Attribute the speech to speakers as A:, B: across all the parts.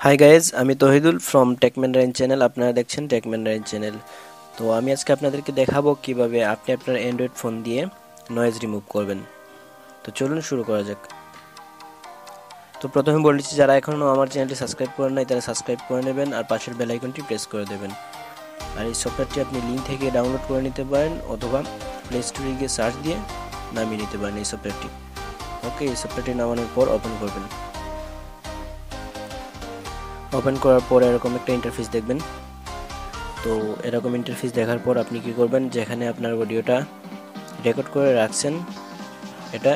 A: High guys, আমি Tohidul from Tech Mandarin channel. আপনারা দেখছেন টেক ম্যান্ডারিন চ্যানেল। তো আমি আজকে আপনাদেরকে দেখাবো কিভাবে আপনি আপনার অ্যান্ড্রয়েড ফোন দিয়ে নয়েজ রিমুভ করবেন। তো চলুন শুরু করা যাক। তো প্রথমে বলেছি, যারা এখনও আমার চ্যানেলটি সাবস্ক্রাইব করেন নাই তারা সাবস্ক্রাইব করে নেবেন আর পাশের বেল আইকনটি প্রেস করে দেবেন। আর এই সফটওয়্যারটি আপনি লিঙ্ক থেকে ডাউনলোড করে নিতে পারেন অথবা প্লে স্টোরে গিয়ে সার্চ দিয়ে নামিয়ে নিতে পারেন এই সফটওয়্যারটি। ওকে, এই সফটওয়্যারটি নামানোর পর ওপেন করবেন। ওপেন করার পর এরকম একটা ইন্টারফেস দেখবেন। তো এরকম ইন্টারফেস দেখার পর আপনি কি করবেন, যেখানে আপনার অডিওটা রেকর্ড করে রাখছেন এটা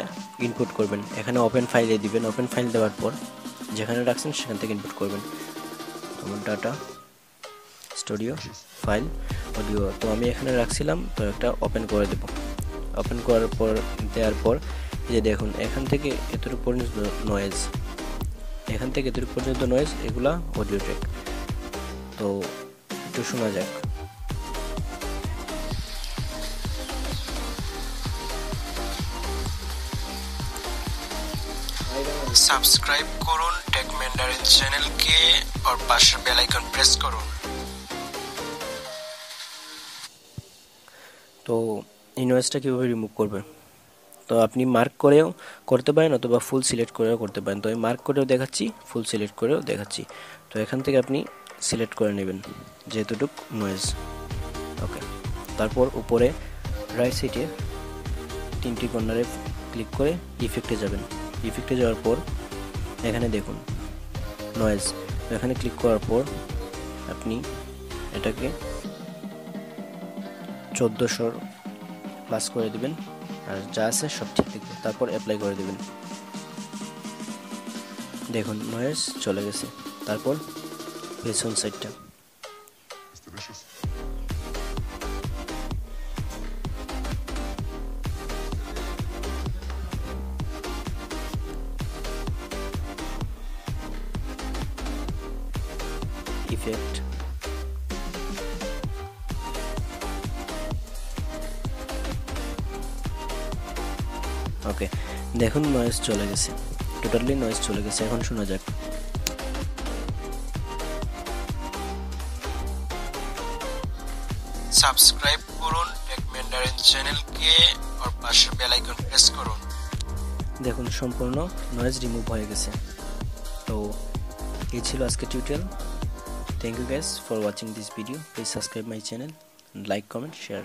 A: ইনপুট করবেন। এখানে ওপেন ফাইলে দিবেন। ওপেন ফাইল দেওয়ার পর যেখানে রাখছেন সেখান থেকে ইনপুট করবেন। আমার ডাটা স্টুডিও ফাইল অডিও, তো আমি এখানে রাখছিলাম, তো একটা ওপেন করে দেব। ওপেন করার পর দেওয়ার পর এই যে দেখুন, এখান থেকে এতটুকু পর্যন্ত নয়েজ, এখান থেকে এতটুকু পর্যন্ত নয়েজ, এগুলা অডিও ট্র্যাক। তো একটু শোনা যাক।
B: সাবস্ক্রাইব করুন টেক ম্যান্ডারিন চ্যানেলকে আর পাশের বেল আইকন প্রেস করুন।
A: তো এই নয়েজটা কীভাবে রিমুভ করবেন, তো আপনি মার্ক করেও করতে পারেন অথবা ফুল সিলেক্ট করেও করতে পারেন। তো আমি মার্ক করেও দেখাচ্ছি, ফুল সিলেক্ট করেও দেখাচ্ছি। তো এখান থেকে আপনি সিলেক্ট করে নেবেন যেহেতুটুক নয়েজ। ওকে, তারপর উপরে রাইট সাইডে তিনটি কর্নারে ক্লিক করে ইফেক্টে যাবেন। ইফেক্টে যাওয়ার পর এখানে দেখুন নয়েজ, এখানে ক্লিক করার পর আপনি এটাকে 1400 প্লাস করে দিবেন আর যা আছে সব ঠিক থাকবে। তারপর অ্যাপ্লাই করে দেবেন। দেখুন নয়েজ চলে গেছে। তারপর পেছন সাইডটা ইফেক্ট, ওকে দেখুন নয়েজ চলে গেছে, টোটালি নয়েজ চলে গেছে। এখন শোনা যাক।
B: সাবস্ক্রাইব করুন টেক ম্যান্ডারিন চ্যানেলকে আর পাশের বেল আইকন প্রেস করুন।
A: দেখুন সম্পূর্ণ নয়েজ রিমুভ হয়ে গেছে। তো এই ছিল আজকে tutorial. Thank you guys for watching this video. Please subscribe my channel, like, comment, share.